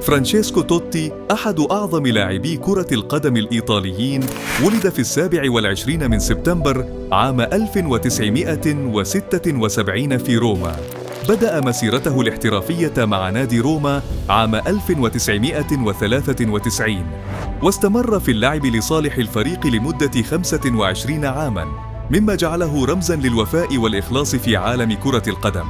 فرانشيسكو توتي أحد أعظم لاعبي كرة القدم الإيطاليين، ولد في 27 من سبتمبر عام 1976 في روما. بدأ مسيرته الاحترافية مع نادي روما عام 1993 واستمر في اللعب لصالح الفريق لمدة 25 عاماً، مما جعله رمزاً للوفاء والإخلاص في عالم كرة القدم.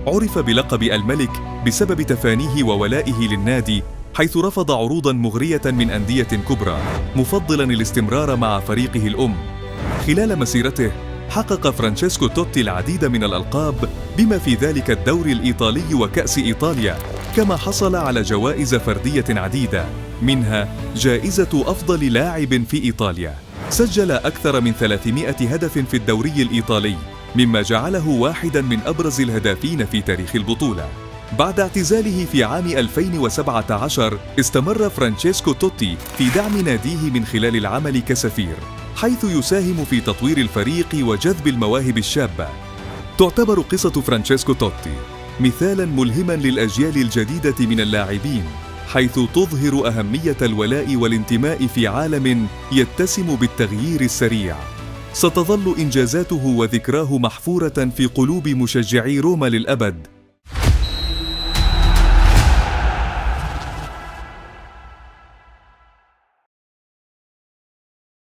عرف بلقب الملك بسبب تفانيه وولائه للنادي، حيث رفض عروضاً مغرية من أندية كبرى، مفضلاً الاستمرار مع فريقه الأم. خلال مسيرته حقق فرانشيسكو توتي العديد من الألقاب، بما في ذلك الدوري الإيطالي وكأس إيطاليا، كما حصل على جوائز فردية عديدة، منها جائزة أفضل لاعب في إيطاليا. سجل أكثر من 300 هدف في الدوري الإيطالي، مما جعله واحداً من أبرز الهدافين في تاريخ البطولة. بعد اعتزاله في عام 2017 استمر فرانشيسكو توتي في دعم ناديه من خلال العمل كسفير، حيث يساهم في تطوير الفريق وجذب المواهب الشابة. تعتبر قصة فرانشيسكو توتي مثالاً ملهماً للأجيال الجديدة من اللاعبين، حيث تظهر أهمية الولاء والانتماء في عالم يتسم بالتغيير السريع. ستظل إنجازاته وذكراه محفورة في قلوب مشجعي روما للأبد،